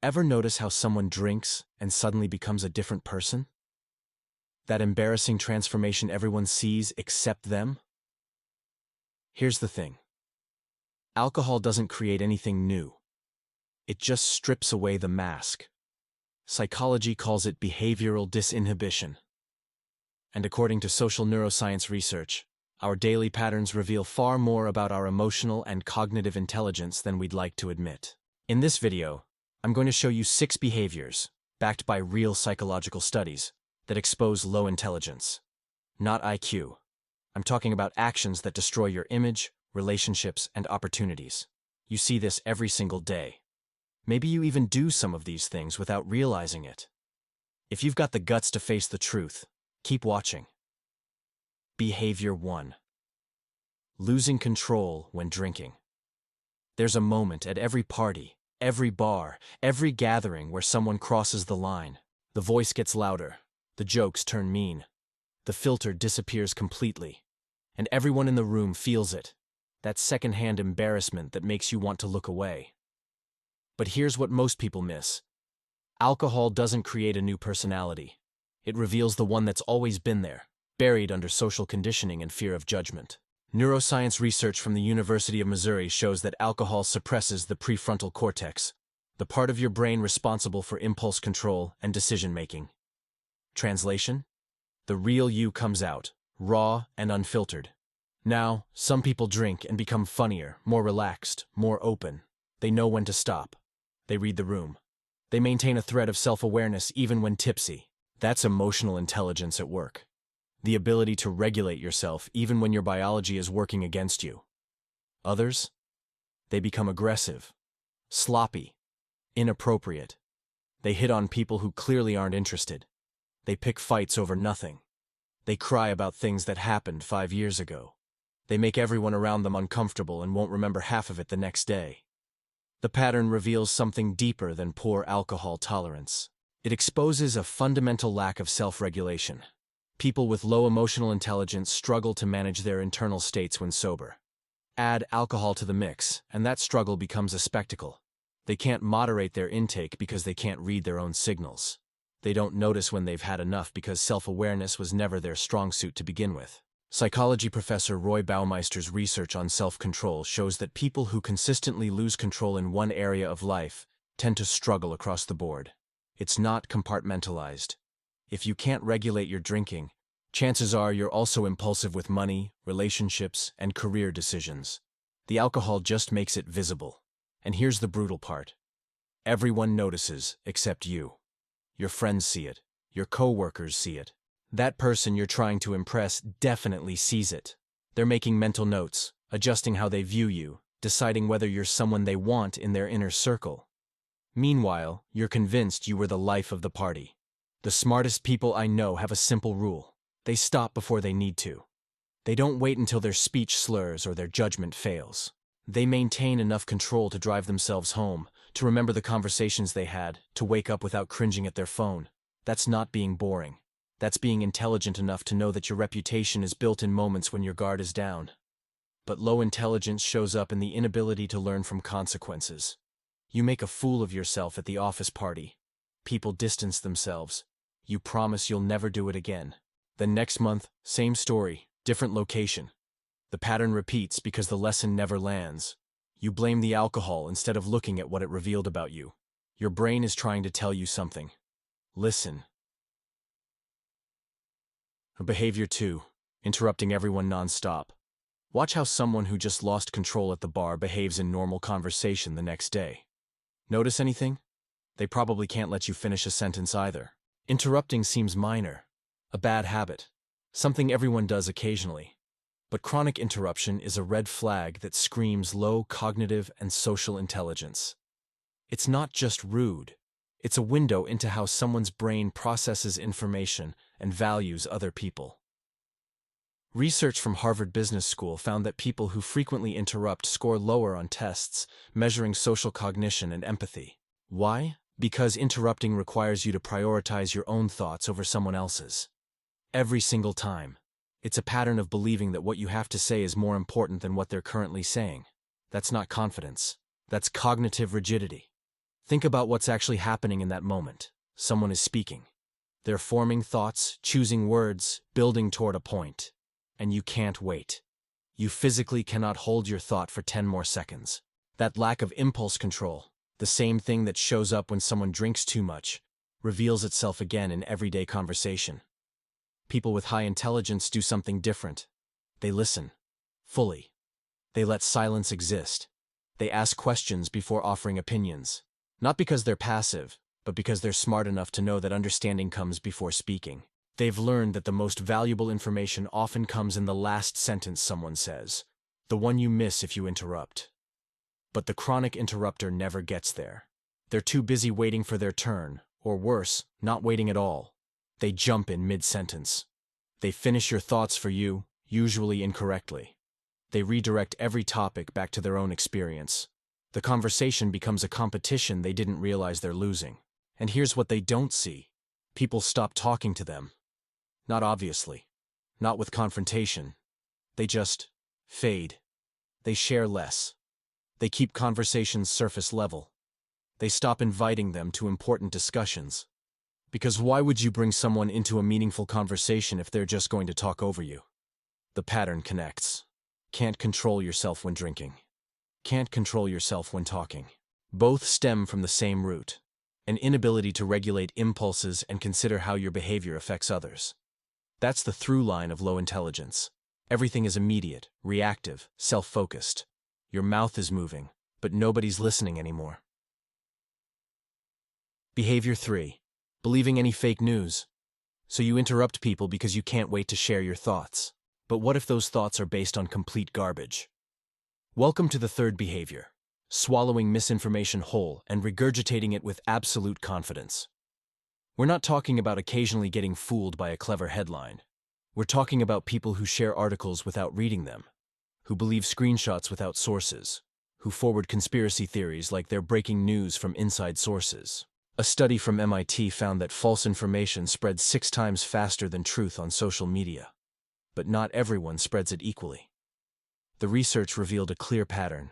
Ever notice how someone drinks and suddenly becomes a different person? That embarrassing transformation everyone sees except them? Here's the thing. Alcohol doesn't create anything new. It just strips away the mask. Psychology calls it behavioral disinhibition. And according to social neuroscience research, our daily patterns reveal far more about our emotional and cognitive intelligence than we'd like to admit. In this video, I'm going to show you 6 behaviors, backed by real psychological studies, that expose low intelligence. Not IQ. I'm talking about actions that destroy your image, relationships, and opportunities. You see this every single day. Maybe you even do some of these things without realizing it. If you've got the guts to face the truth, keep watching. Behavior 1. Losing control when drinking. There's a moment at every party, every bar, every gathering where someone crosses the line. The voice gets louder, the jokes turn mean, the filter disappears completely, and everyone in the room feels it, that secondhand embarrassment that makes you want to look away. But here's what most people miss. Alcohol doesn't create a new personality. It reveals the one that's always been there, buried under social conditioning and fear of judgment. Neuroscience research from the University of Missouri shows that alcohol suppresses the prefrontal cortex, the part of your brain responsible for impulse control and decision-making. Translation? The real you comes out, raw and unfiltered. Now, some people drink and become funnier, more relaxed, more open. They know when to stop. They read the room. They maintain a thread of self-awareness even when tipsy. That's emotional intelligence at work. The ability to regulate yourself even when your biology is working against you. Others? They become aggressive, sloppy, inappropriate. They hit on people who clearly aren't interested. They pick fights over nothing. They cry about things that happened 5 years ago. They make everyone around them uncomfortable and won't remember half of it the next day. The pattern reveals something deeper than poor alcohol tolerance. It exposes a fundamental lack of self-regulation. People with low emotional intelligence struggle to manage their internal states when sober. Add alcohol to the mix, and that struggle becomes a spectacle. They can't moderate their intake because they can't read their own signals. They don't notice when they've had enough because self-awareness was never their strong suit to begin with. Psychology professor Roy Baumeister's research on self-control shows that people who consistently lose control in one area of life tend to struggle across the board. It's not compartmentalized. If you can't regulate your drinking, chances are you're also impulsive with money, relationships, and career decisions. The alcohol just makes it visible. And here's the brutal part. Everyone notices except you. Your friends see it. Your coworkers see it. That person you're trying to impress definitely sees it. They're making mental notes, adjusting how they view you, deciding whether you're someone they want in their inner circle. Meanwhile, you're convinced you were the life of the party. The smartest people I know have a simple rule. They stop before they need to. They don't wait until their speech slurs or their judgment fails. They maintain enough control to drive themselves home, to remember the conversations they had, to wake up without cringing at their phone. That's not being boring. That's being intelligent enough to know that your reputation is built in moments when your guard is down. But low intelligence shows up in the inability to learn from consequences. You make a fool of yourself at the office party. People distance themselves. You promise you'll never do it again. Then next month, same story, different location. The pattern repeats because the lesson never lands. You blame the alcohol instead of looking at what it revealed about you. Your brain is trying to tell you something. Listen. Behavior 2. Interrupting everyone non-stop. Watch how someone who just lost control at the bar behaves in normal conversation the next day. Notice anything? They probably can't let you finish a sentence either. Interrupting seems minor, a bad habit, something everyone does occasionally. But chronic interruption is a red flag that screams low cognitive and social intelligence. It's not just rude. It's a window into how someone's brain processes information and values other people. Research from Harvard Business School found that people who frequently interrupt score lower on tests measuring social cognition and empathy. Why? Because interrupting requires you to prioritize your own thoughts over someone else's. Every single time. It's a pattern of believing that what you have to say is more important than what they're currently saying. That's not confidence. That's cognitive rigidity. Think about what's actually happening in that moment. Someone is speaking. They're forming thoughts, choosing words, building toward a point. And you can't wait. You physically cannot hold your thought for 10 more seconds. That lack of impulse control, the same thing that shows up when someone drinks too much, reveals itself again in everyday conversation. People with high intelligence do something different. They listen. Fully. They let silence exist. They ask questions before offering opinions. Not because they're passive, but because they're smart enough to know that understanding comes before speaking. They've learned that the most valuable information often comes in the last sentence someone says, the one you miss if you interrupt. But the chronic interrupter never gets there. They're too busy waiting for their turn, or worse, not waiting at all. They jump in mid-sentence. They finish your thoughts for you, usually incorrectly. They redirect every topic back to their own experience. The conversation becomes a competition they didn't realize they're losing. And here's what they don't see. People stop talking to them. Not obviously. Not with confrontation. They just fade. They share less. They keep conversations surface level. They stop inviting them to important discussions. Because why would you bring someone into a meaningful conversation if they're just going to talk over you? The pattern connects. Can't control yourself when drinking. Can't control yourself when talking. Both stem from the same root. An inability to regulate impulses and consider how your behavior affects others. That's the through line of low intelligence. Everything is immediate, reactive, self-focused. Your mouth is moving, but nobody's listening anymore. Behavior 3. Believing any fake news. So you interrupt people because you can't wait to share your thoughts. But what if those thoughts are based on complete garbage? Welcome to the third behavior. Swallowing misinformation whole and regurgitating it with absolute confidence. We're not talking about occasionally getting fooled by a clever headline. We're talking about people who share articles without reading them, who believe screenshots without sources, who forward conspiracy theories like they're breaking news from inside sources. A study from MIT found that false information spreads 6 times faster than truth on social media. But not everyone spreads it equally. The research revealed a clear pattern.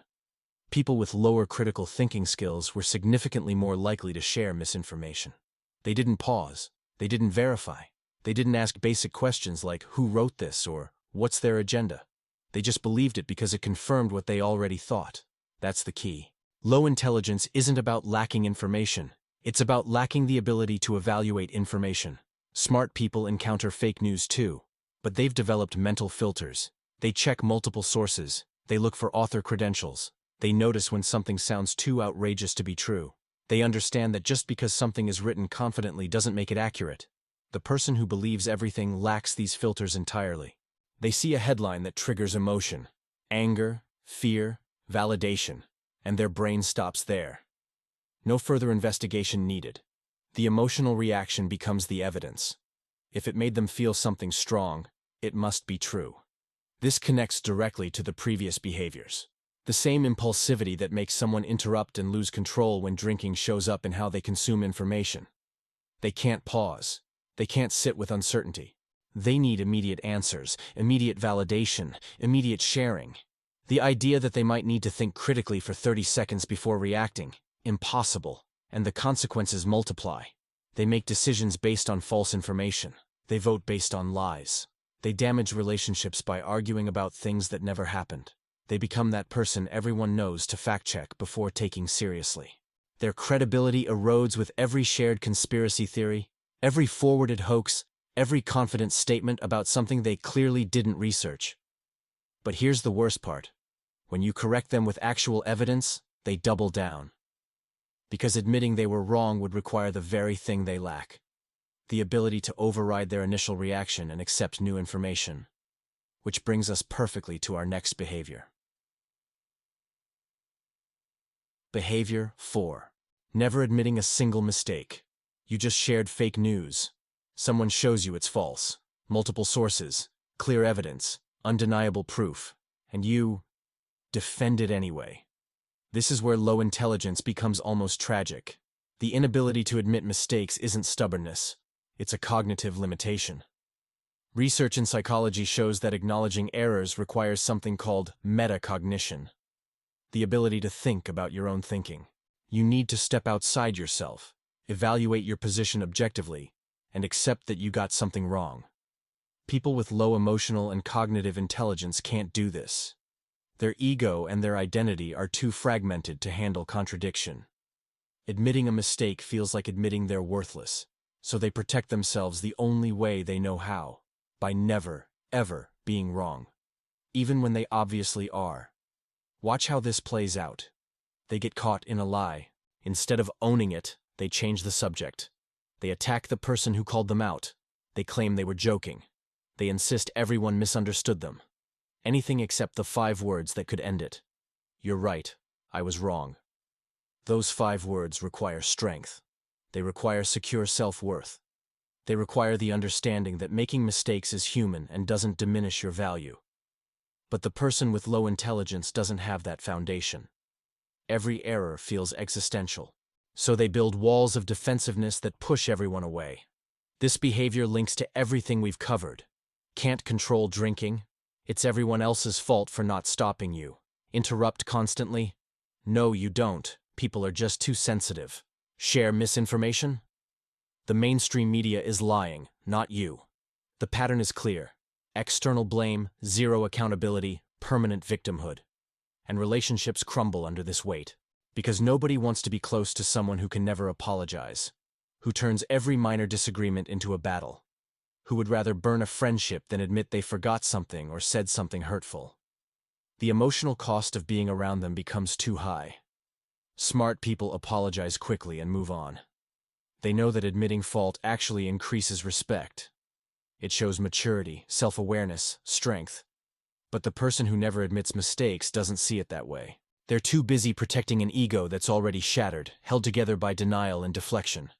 People with lower critical thinking skills were significantly more likely to share misinformation. They didn't pause. They didn't verify. They didn't ask basic questions like, who wrote this or what's their agenda? They just believed it because it confirmed what they already thought. That's the key. Low intelligence isn't about lacking information. It's about lacking the ability to evaluate information. Smart people encounter fake news too, but they've developed mental filters. They check multiple sources. They look for author credentials. They notice when something sounds too outrageous to be true. They understand that just because something is written confidently doesn't make it accurate. The person who believes everything lacks these filters entirely. They see a headline that triggers emotion, anger, fear, validation, and their brain stops there. No further investigation needed. The emotional reaction becomes the evidence. If it made them feel something strong, it must be true. This connects directly to the previous behaviors. The same impulsivity that makes someone interrupt and lose control when drinking shows up in how they consume information. They can't pause. They can't sit with uncertainty. They need immediate answers, immediate validation, immediate sharing. The idea that they might need to think critically for 30 seconds before reacting, impossible, and the consequences multiply. They make decisions based on false information. They vote based on lies. They damage relationships by arguing about things that never happened. They become that person everyone knows to fact-check before taking seriously. Their credibility erodes with every shared conspiracy theory, every forwarded hoax, every confident statement about something they clearly didn't research. But here's the worst part. When you correct them with actual evidence, they double down. Because admitting they were wrong would require the very thing they lack. The ability to override their initial reaction and accept new information. Which brings us perfectly to our next behavior. Behavior 4. Never admitting a single mistake. You just shared fake news. Someone shows you it's false. Multiple sources, clear evidence, undeniable proof. And you defend it anyway. This is where low intelligence becomes almost tragic. The inability to admit mistakes isn't stubbornness. It's a cognitive limitation. Research in psychology shows that acknowledging errors requires something called metacognition. The ability to think about your own thinking. You need to step outside yourself, evaluate your position objectively, and accept that you got something wrong. People with low emotional and cognitive intelligence can't do this. Their ego and their identity are too fragmented to handle contradiction. Admitting a mistake feels like admitting they're worthless, so they protect themselves the only way they know how, by never, ever being wrong, even when they obviously are. Watch how this plays out. They get caught in a lie. Instead of owning it, they change the subject. They attack the person who called them out. They claim they were joking. They insist everyone misunderstood them. Anything except the 5 words that could end it. You're right, I was wrong. Those 5 words require strength. They require secure self-worth. They require the understanding that making mistakes is human and doesn't diminish your value. But the person with low intelligence doesn't have that foundation. Every error feels existential. So they build walls of defensiveness that push everyone away. This behavior links to everything we've covered. Can't control drinking. It's everyone else's fault for not stopping you. Interrupt constantly. No, you don't. People are just too sensitive. Share misinformation. The mainstream media is lying, not you. The pattern is clear. External blame, zero accountability, permanent victimhood. And relationships crumble under this weight. Because nobody wants to be close to someone who can never apologize, who turns every minor disagreement into a battle, who would rather burn a friendship than admit they forgot something or said something hurtful. The emotional cost of being around them becomes too high. Smart people apologize quickly and move on. They know that admitting fault actually increases respect. It shows maturity, self-awareness, strength. But the person who never admits mistakes doesn't see it that way. They're too busy protecting an ego that's already shattered, held together by denial and deflection.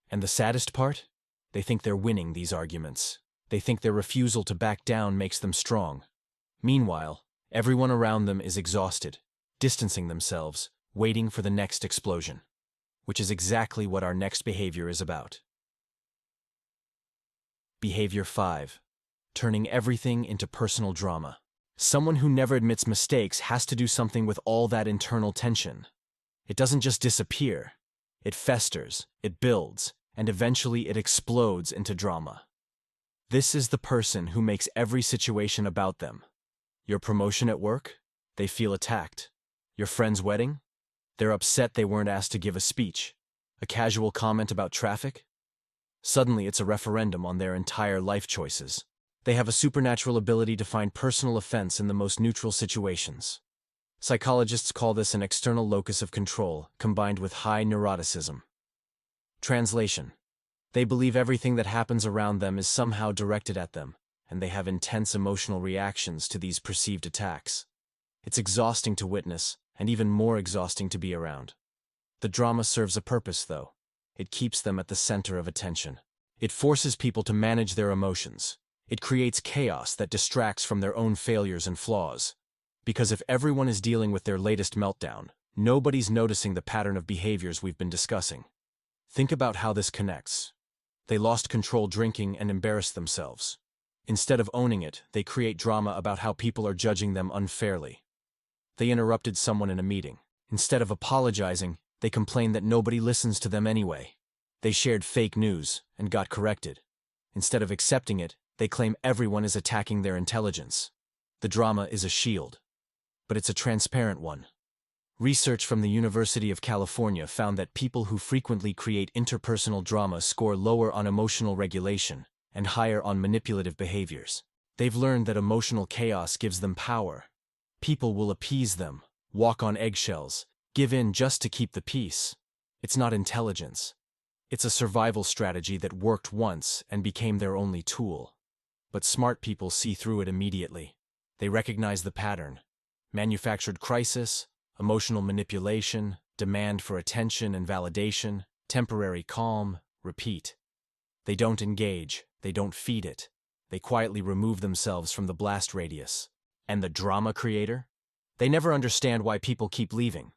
And the saddest part? They think they're winning these arguments. They think their refusal to back down makes them strong. Meanwhile, everyone around them is exhausted, distancing themselves, waiting for the next explosion. Which is exactly what our next behavior is about. Behavior 5. Turning everything into personal drama. Someone who never admits mistakes has to do something with all that internal tension. It doesn't just disappear. It festers, it builds, and eventually it explodes into drama. This is the person who makes every situation about them. Your promotion at work? They feel attacked. Your friend's wedding? They're upset they weren't asked to give a speech. A casual comment about traffic? Suddenly it's a referendum on their entire life choices. They have a supernatural ability to find personal offense in the most neutral situations. Psychologists call this an external locus of control, combined with high neuroticism. Translation: they believe everything that happens around them is somehow directed at them, and they have intense emotional reactions to these perceived attacks. It's exhausting to witness, and even more exhausting to be around. The drama serves a purpose, though. It keeps them at the center of attention. It forces people to manage their emotions. It creates chaos that distracts from their own failures and flaws. Because if everyone is dealing with their latest meltdown, nobody's noticing the pattern of behaviors we've been discussing. Think about how this connects. They lost control drinking and embarrassed themselves. Instead of owning it, they create drama about how people are judging them unfairly. They interrupted someone in a meeting. Instead of apologizing, they complain that nobody listens to them anyway. They shared fake news and got corrected. Instead of accepting it, they claim everyone is attacking their intelligence. The drama is a shield, but it's a transparent one. Research from the University of California found that people who frequently create interpersonal drama score lower on emotional regulation and higher on manipulative behaviors. They've learned that emotional chaos gives them power. People will appease them, walk on eggshells, give in just to keep the peace. It's not intelligence. It's a survival strategy that worked once and became their only tool. But smart people see through it immediately. They recognize the pattern. Manufactured crisis, emotional manipulation, demand for attention and validation, temporary calm, repeat. They don't engage, they don't feed it. They quietly remove themselves from the blast radius. And the drama creator? They never understand why people keep leaving.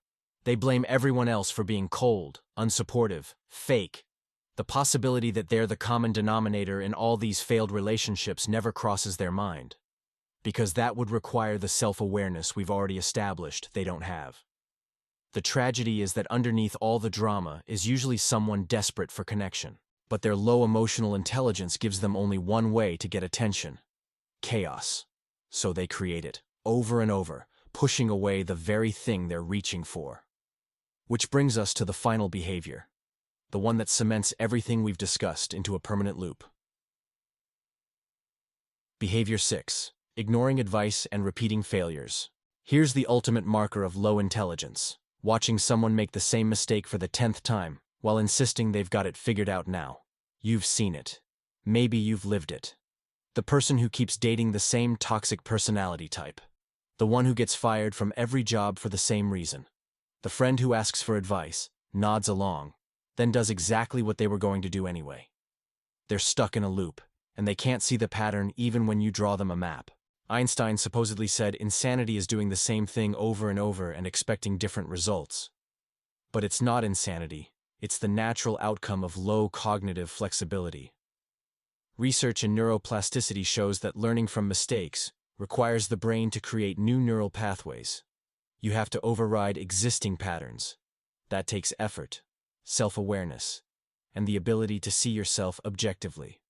They blame everyone else for being cold, unsupportive, fake. The possibility that they're the common denominator in all these failed relationships never crosses their mind. Because that would require the self-awareness we've already established they don't have. The tragedy is that underneath all the drama is usually someone desperate for connection, but their low emotional intelligence gives them only one way to get attention: chaos. So they create it, over and over, pushing away the very thing they're reaching for. Which brings us to the final behavior, the one that cements everything we've discussed into a permanent loop. Behavior 6. Ignoring advice and repeating failures. Here's the ultimate marker of low intelligence: watching someone make the same mistake for the 10th time, while insisting they've got it figured out now. You've seen it. Maybe you've lived it. The person who keeps dating the same toxic personality type. The one who gets fired from every job for the same reason. The friend who asks for advice, nods along, then does exactly what they were going to do anyway. They're stuck in a loop, and they can't see the pattern even when you draw them a map. Einstein supposedly said insanity is doing the same thing over and over and expecting different results. But it's not insanity, it's the natural outcome of low cognitive flexibility. Research in neuroplasticity shows that learning from mistakes requires the brain to create new neural pathways. You have to override existing patterns. That takes effort, self-awareness, and the ability to see yourself objectively.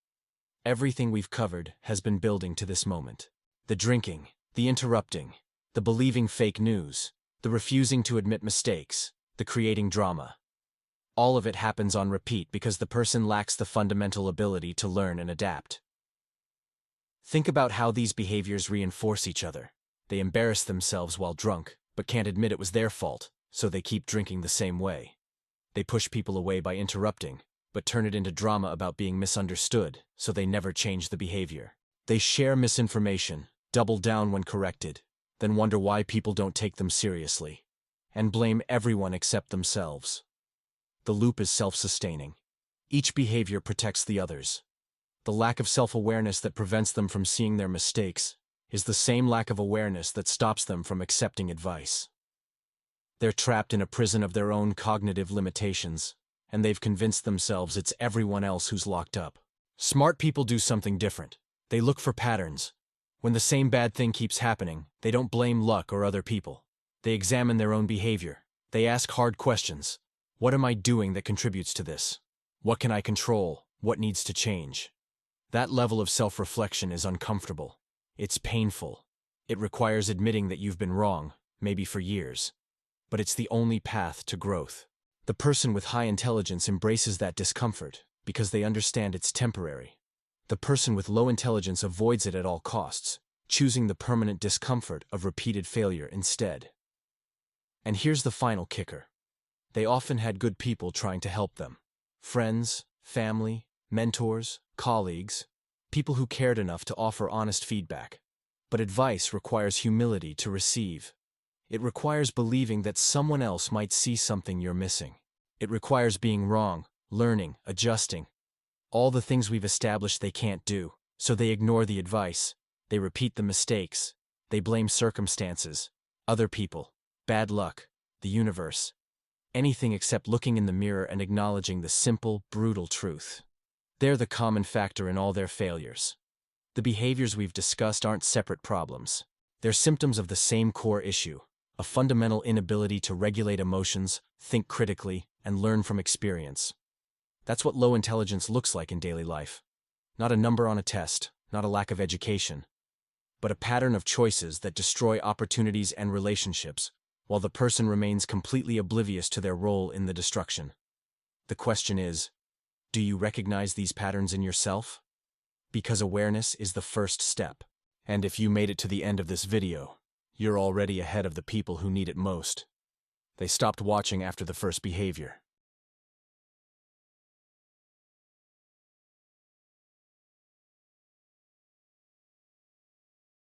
Everything we've covered has been building to this moment. The drinking, the interrupting, the believing fake news, the refusing to admit mistakes, the creating drama. All of it happens on repeat because the person lacks the fundamental ability to learn and adapt. Think about how these behaviors reinforce each other. They embarrass themselves while drunk, but can't admit it was their fault, so they keep drinking the same way. They push people away by interrupting, but turn it into drama about being misunderstood, so they never change the behavior. They share misinformation, double down when corrected, then wonder why people don't take them seriously, and blame everyone except themselves. The loop is self-sustaining. Each behavior protects the others. The lack of self-awareness that prevents them from seeing their mistakes is the same lack of awareness that stops them from accepting advice. They're trapped in a prison of their own cognitive limitations, and they've convinced themselves it's everyone else who's locked up. Smart people do something different. They look for patterns. When the same bad thing keeps happening, they don't blame luck or other people. They examine their own behavior. They ask hard questions. What am I doing that contributes to this? What can I control? What needs to change? That level of self-reflection is uncomfortable. It's painful. It requires admitting that you've been wrong, maybe for years. But it's the only path to growth. The person with high intelligence embraces that discomfort because they understand it's temporary. The person with low intelligence avoids it at all costs, choosing the permanent discomfort of repeated failure instead. And here's the final kicker. They often had good people trying to help them. Friends, family, mentors, colleagues, people who cared enough to offer honest feedback. But advice requires humility to receive. It requires believing that someone else might see something you're missing. It requires being wrong, learning, adjusting. All the things we've established they can't do, so they ignore the advice. They repeat the mistakes. They blame circumstances, other people, bad luck, the universe. Anything except looking in the mirror and acknowledging the simple, brutal truth. They're the common factor in all their failures. The behaviors we've discussed aren't separate problems. They're symptoms of the same core issue, a fundamental inability to regulate emotions, think critically, and learn from experience. That's what low intelligence looks like in daily life. Not a number on a test, not a lack of education, but a pattern of choices that destroy opportunities and relationships, while the person remains completely oblivious to their role in the destruction. The question is, do you recognize these patterns in yourself? Because awareness is the first step. And if you made it to the end of this video, you're already ahead of the people who need it most. They stopped watching after the first behavior.